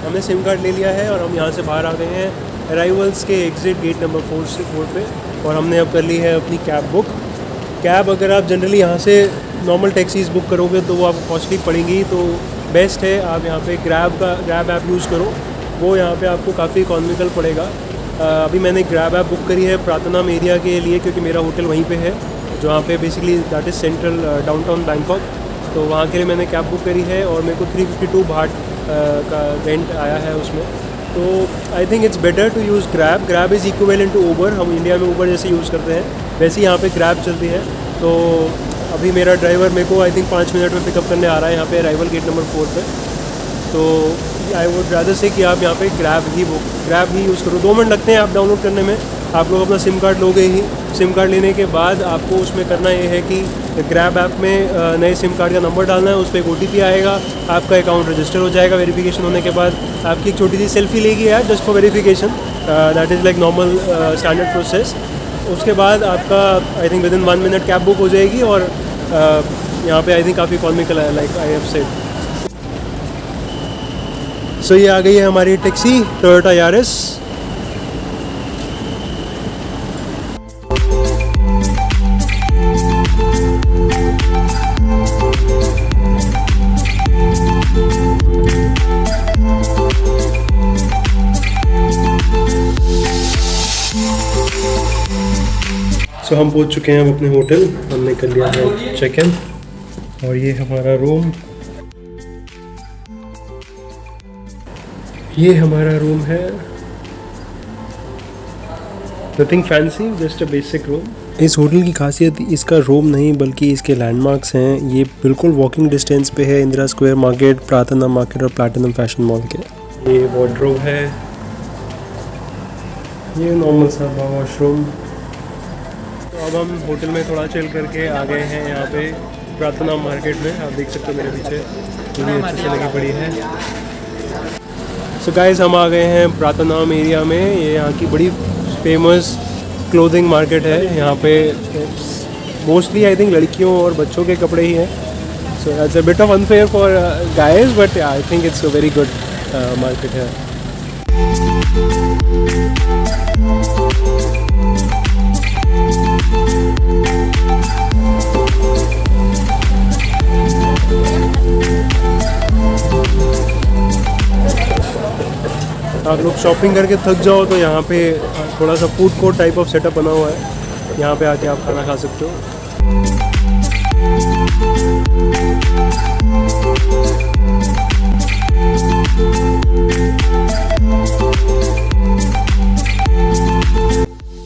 हमने SIM card ले लिया है और हम यहाँ से बाहर आ गए हैं अराइवल्स के एग्ज़िट गेट नंबर 4 पे, और हमने अब कर ली है अपनी कैब बुक। कैब अगर आप जनरली यहाँ से नॉर्मल टैक्सीज़ बुक करोगे तो वो आपको कॉस्टली पड़ेंगी, तो बेस्ट है आप यहाँ पे ग्रैब ऐप यूज़ करो, वो यहाँ पे आपको काफ़ी इकॉनॉमिकल पड़ेगा। अभी मैंने ग्रैब ऐप बुक करी है प्रातनाम एरिया के लिए, क्योंकि मेरा होटल वहीं पे है, जहाँ पे basically that is central downtown Bangkok, तो वहाँ के लिए मैंने कैब बुक करी है और मेरे को 352 बाट का रेंट आया है उसमें। तो I think it's better to use Grab. Grab is equivalent to Uber, हम इंडिया में ऊबर जैसे यूज़ करते हैं वैसे ही यहाँ पे ग्रैब चलती है। तो अभी मेरा ड्राइवर मेरे को आई थिंक 5 मिनट में पिकअप करने आ रहा है यहाँ पे अराइवल गेट नंबर 4 पे। तो आई वुड रादर से कि आप यहाँ पे ग्रैब ही यूज़ करो। 2 मिनट लगते हैं ऐप डाउनलोड करने में। आप लोग अपना सिम कार्ड लोगे ही, सिम कार्ड लेने के बाद आपको उसमें करना ये है कि ग्रैब ऐप में नए सिम कार्ड का नंबर डालना है, उस पर एक OTP आएगा, आपका अकाउंट रजिस्टर हो जाएगा। वेरिफिकेशन होने के बाद आपकी एक छोटी सी सेल्फी लेगी यार just for verification, that is like normal standard process. उसके बाद आपका I think within 1 minute cab book हो जाएगी, और यहाँ पे आई थिंक काफ़ी इकॉनॉमिकल है, लाइक आई हैव सेड। सो ये आ गई है हमारी टैक्सी टोयोटा यारिस। सो हम पहुंच चुके हैं अब अपने होटल, हमने कर लिया है चेक इन, और ये हमारा रूम, ये हमारा रूम है। Nothing fancy, just a basic room. इस होटल की खासियत इसका रूम नहीं बल्कि इसके लैंडमार्क्स हैं। ये बिल्कुल वॉकिंग डिस्टेंस पे है इंदिरा स्क्वायर मार्केट, प्रातनाम मार्केट और प्लैटिनम फैशन मॉल के। ये वार्डरोब है, ये नॉर्मल सा वॉशरूम। तो अब हम होटल में थोड़ा चिल करके आ गए हैं यहाँ पे प्रातनाम मार्केट में। आप देख सकते हो मेरे पीछे पूरी अच्छे से लगी पड़ी है। सो गाइस हम आ गए हैं प्रातनाम एरिया में। ये यहाँ की बड़ी फेमस क्लोथिंग मार्केट है। यहाँ पे मोस्टली आई थिंक लड़कियों और बच्चों के कपड़े ही हैं। So it's a bit of unfair for guys, but I think it's a very good market है। आप लोग शॉपिंग करके थक जाओ तो यहाँ पे थोड़ा सा food court type of setup बना हुआ है, यहाँ पे आके आप खाना खा सकते हो।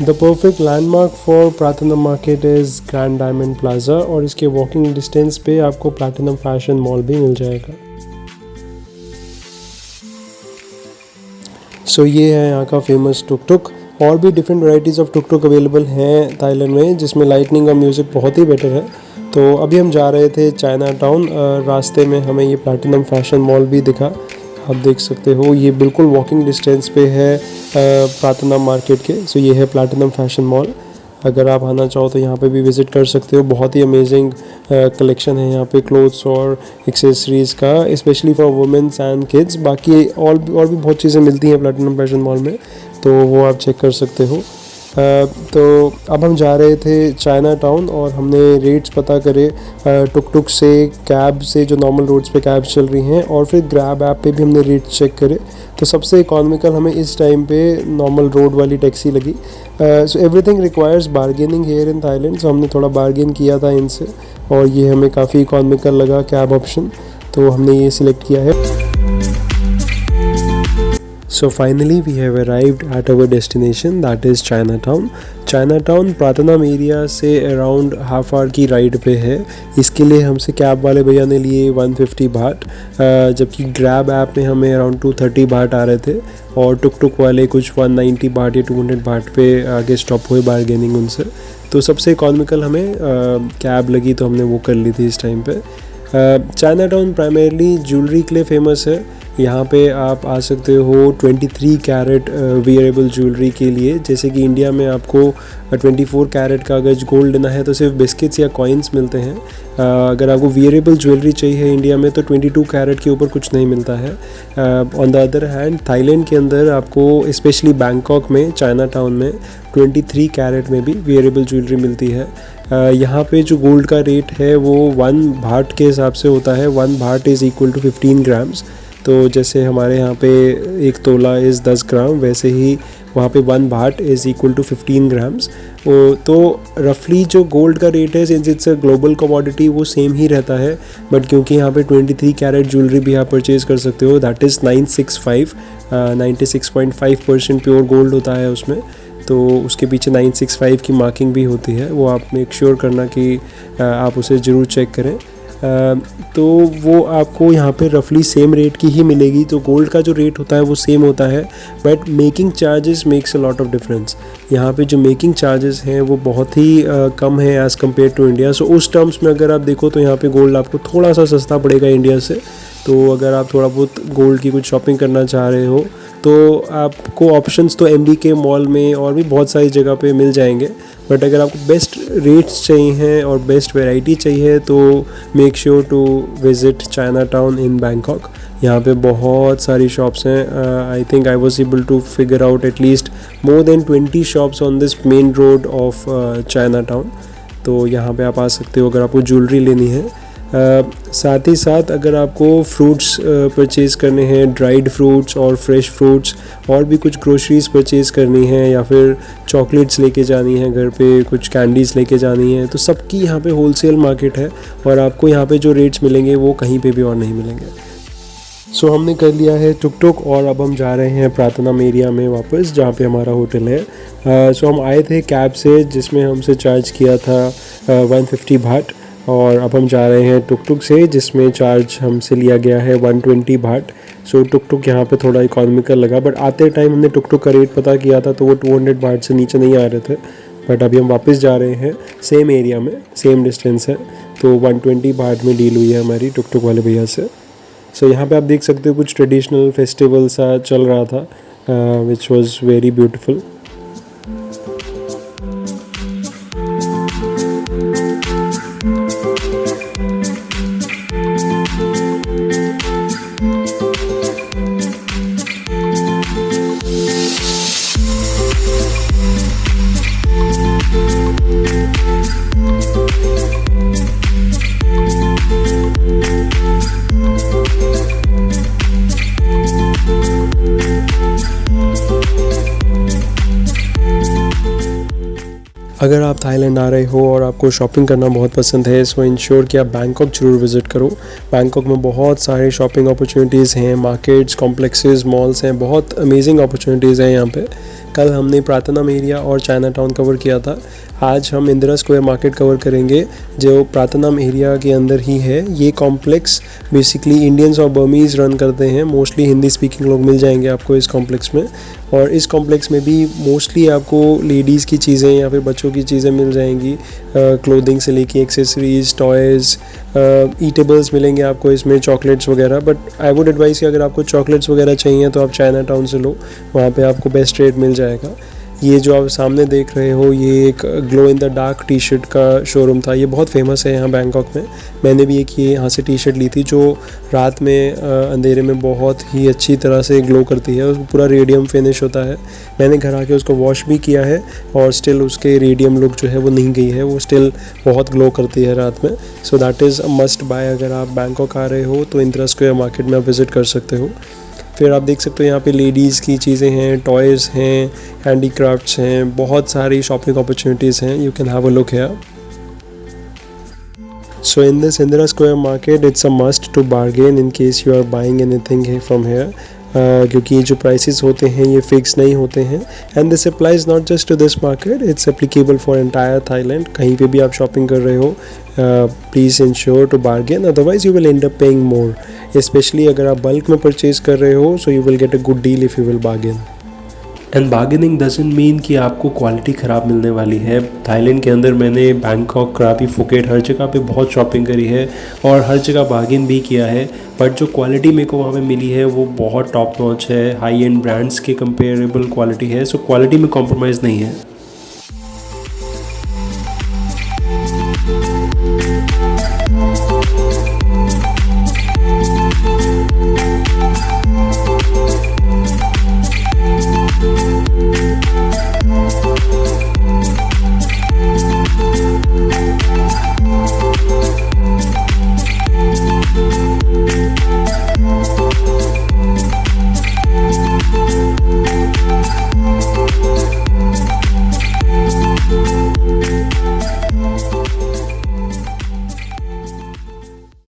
The perfect landmark for Pratunam market is Grand Diamond Plaza, और इसके वॉकिंग डिस्टेंस पे आपको प्लैटिनम फैशन मॉल भी मिल जाएगा। सो ये है यहाँ का फेमस टुक टुक। और भी different varieties of took took available हैं थाईलैंड में, जिसमें लाइटनिंग और म्यूज़िक बहुत ही बेटर है। तो अभी हम जा रहे थे चाइना टाउन, रास्ते में हमें ये प्लैटिनम फैशन मॉल भी दिखा। आप देख सकते हो ये बिल्कुल वॉकिंग डिस्टेंस पे है प्रातनाम मार्केट के। सो ये है प्लैटिनम फैशन मॉल। अगर आप आना चाहो तो यहाँ पे भी विज़िट कर सकते हो। बहुत ही अमेजिंग कलेक्शन है यहाँ पे क्लोथ्स और एक्सेसरीज़ का, specially for womens and kids. बाकी और भी बहुत चीज़ें मिलती हैं प्लैटिनम फैशन मॉल में, तो वो आप चेक कर सकते हो। तो अब हम जा रहे थे चाइना टाउन, और हमने रेट्स पता करे टुक टुक से, कैब से जो नॉर्मल रोड्स पे कैब्स चल रही हैं, और फिर ग्रैब ऐप पे भी हमने रेट चेक करे। तो सबसे इकोनॉमिकल हमें इस टाइम पे नॉर्मल रोड वाली टैक्सी लगी। So everything requires bargaining here in Thailand. So हमने थोड़ा बार्गेन किया था इनसे, और ये हमें काफ़ी इकोनॉमिकल लगा कैब ऑप्शन, तो हमने ये सिलेक्ट किया है। So finally we have arrived at our destination, that is Chinatown. Chinatown Pratunam area से अराउंड हाफ आवर की राइड पे है. इसके लिए हमसे कैब वाले भैया ने लिए 150 बाट, जबकि ग्रैब ऐप में हमें अराउंड 230 बाट आ रहे थे और टुक टुक वाले कुछ 190 बाट या 200 बाट पे आगे स्टॉप हुए बारगेनिंग उनसे. तो सबसे इकोनॉमिकल हमें कैब लगी तो हमने वो कर ली थी इस टाइम पे. चाइनाटाउन प्राइमरली ज्वेलरी के लिए फेमस है. यहाँ पे आप आ सकते हो 23 कैरेट वियरेबल ज्वेलरी के लिए. जैसे कि इंडिया में आपको 24 कैरेट का अगर गोल्ड लेना है तो सिर्फ बिस्किट्स या कॉइन्स मिलते हैं. अगर आपको वियरेबल ज्वेलरी चाहिए इंडिया में तो 22 कैरेट के ऊपर कुछ नहीं मिलता है. On the other hand Thailand के अंदर आपको स्पेशली बैंकॉक में, चाइनाटाउन में 23 कैरेट में भी वियरेबल ज्वेलरी मिलती है. यहाँ पे जो गोल्ड का रेट है वो 1 भाट के हिसाब से होता है. 1 भाट इज़ इक्वल टू 15 ग्राम्स. तो जैसे हमारे यहाँ पे 1 तोला इज़ 10 ग्राम, वैसे ही वहाँ पे 1 भाट इज़ इक्वल टू 15 ग्राम्स. तो रफली जो गोल्ड का रेट है, since it's a global commodity, वो सेम ही रहता है. बट क्योंकि यहाँ पे 23 कैरेट ज्वेलरी भी आप परचेज़ कर सकते हो, दैट इज़ 965, 96.5% प्योर गोल्ड होता है उसमें. तो उसके पीछे 965 की मार्किंग भी होती है, वो आप मेक श्योर करना कि आप उसे ज़रूर चेक करें. तो वो आपको यहाँ पे रफली सेम रेट की ही मिलेगी. तो गोल्ड का जो रेट होता है वो सेम होता है, but making charges makes a lot of difference. यहाँ पे जो मेकिंग चार्जेस हैं वो बहुत ही कम है एज़ कम्पेयर टू इंडिया. सो उस टर्म्स में अगर आप देखो तो यहाँ पे गोल्ड आपको थोड़ा सा सस्ता पड़ेगा इंडिया से. तो अगर आप थोड़ा बहुत गोल्ड की कुछ शॉपिंग करना चाह रहे हो तो आपको ऑप्शंस तो MBK मॉल में और भी बहुत सारी जगह पे मिल जाएंगे. बट अगर आपको बेस्ट रेट्स चाहिए हैं और बेस्ट वैरायटी चाहिए तो make sure to visit Chinatown in Bangkok. यहाँ पे बहुत सारी शॉप्स हैं. I think I was able to figure out at least more than 20 shops on this main road of Chinatown. तो यहाँ पे आप आ सकते हो अगर आपको ज्वेलरी लेनी है. साथ ही साथ अगर आपको फ्रूट्स परचेज़ करने हैं, ड्राइड फ्रूट्स और फ्रेश फ्रूट्स, और भी कुछ ग्रोसरीज़ परचेज़ करनी है या फिर चॉकलेट्स लेके जानी है घर पे, कुछ कैंडीज़ लेके जानी है, तो सबकी यहाँ पे होलसेल मार्केट है और आपको यहाँ पे जो रेट्स मिलेंगे वो कहीं पे भी और नहीं मिलेंगे. सो हमने कर लिया है टुक टुक और अब हम जा रहे हैं प्रातनम एरिया में वापस, जहाँ पे हमारा होटल है. सो हम आए थे कैब से जिसमें हमसे चार्ज किया था 150 भाट, और अब हम जा रहे हैं टुक टुक से जिसमें चार्ज हमसे लिया गया है 120 भाट. सो टुक टुक यहाँ पे थोड़ा इकोनॉमिकल लगा, बट आते टाइम हमने टुक टुक का रेट पता किया था तो वो 200 भाट से नीचे नहीं आ रहे थे. बट अभी हम वापस जा रहे हैं सेम एरिया में, सेम डिस्टेंस है, तो 120 भाट में डील हुई है हमारी टुक टुक वाले भैया से. सो यहाँ पे आप देख सकते हो कुछ ट्रेडिशनल फेस्टिवल सा चल रहा था, विच वॉज़ वेरी ब्यूटिफुल. अगर आप थाईलैंड आ रहे हो और आपको शॉपिंग करना बहुत पसंद है, सो इंश्योर कि आप बैंकॉक ज़रूर विज़िट करो. बैंकॉक में बहुत सारे शॉपिंग अपॉर्चुनिटीज़ हैं, मार्केट्स, कॉम्प्लेक्सेस, मॉल्स हैं, बहुत अमेजिंग अपॉर्चुनिटीज़ हैं यहाँ पे. कल हमने प्रातनम एरिया और चाइनाटाउन कवर किया था. आज हम इंदिरा स्क्वायर मार्केट कवर करेंगे जो प्रातनम एरिया के अंदर ही है. ये कॉम्प्लेक्स बेसिकली इंडियंस और बर्मीज़ रन करते हैं. मोस्टली हिंदी स्पीकिंग लोग मिल जाएंगे आपको इस कॉम्प्लेक्स में, और इस कॉम्प्लेक्स में भी मोस्टली आपको लेडीज़ की चीज़ें या फिर बच्चों की चीज़ें मिल जाएंगी. क्लोथिंग से लेके एक्सेसरीज़, टॉयज़, ईटेबल्स मिलेंगे आपको इसमें, चॉकलेट्स वगैरह. बट आई वुड एडवाइस कि अगर आपको चॉकलेट्स वगैरह चाहिए तो आप चाइनाटाउन से लो, वहाँ पे आपको बेस्ट रेट मिल जाएगा. ये जो आप सामने देख रहे हो ये एक glow in the dark T shirt का शोरूम था. ये बहुत फेमस है यहाँ बैंकॉक में. मैंने भी एक ये यहाँ से टी शर्ट ली थी जो रात में अंधेरे में बहुत ही अच्छी तरह से ग्लो करती है. पूरा रेडियम फिनिश होता है. मैंने घर आके उसको वॉश भी किया है और स्टिल उसके रेडियम लुक जो है वो नहीं गई है, वो स्टिल बहुत ग्लो करती है रात में. So that is a must buy. अगर आप बैंकॉक आ रहे हो तो इंदिरा स्क्वायर मार्केट में आप विज़िट कर सकते हो. फिर आप देख सकते हो यहाँ पे लेडीज़ की चीज़ें हैं, टॉयज़ हैं, हैंडीक्राफ्ट्स हैं, बहुत सारी शॉपिंग अपॉर्चुनिटीज़ हैं. You can have a look here. So in this Indira Square market, it's a must to bargain in case you are buying anything from here. क्योंकि ये जो प्राइसेस होते हैं ये फिक्स नहीं होते हैं। And this applies not just to this market, it's applicable for entire Thailand. कहीं पे भी आप शॉपिंग कर रहे हो, please ensure to bargain, otherwise you will end up paying more, specially अगर आप बल्क में परचेज कर रहे हो, so you will get a good deal if you will bargain. And bargaining doesn't mean कि आपको क्वालिटी ख़राब मिलने वाली है। थाईलैंड के अंदर मैंने बैंकॉक, करापी, फुकेट हर जगह पे बहुत शॉपिंग करी है और हर जगह बार्गेन भी किया है, बट जो क्वालिटी मेरे को वहाँ पे मिली है वो बहुत टॉप नॉच है, हाई एंड ब्रांड्स के कंपेरेबल क्वालिटी है, सो क्वालिटी में कॉम्प्रोमाइज़ नहीं है।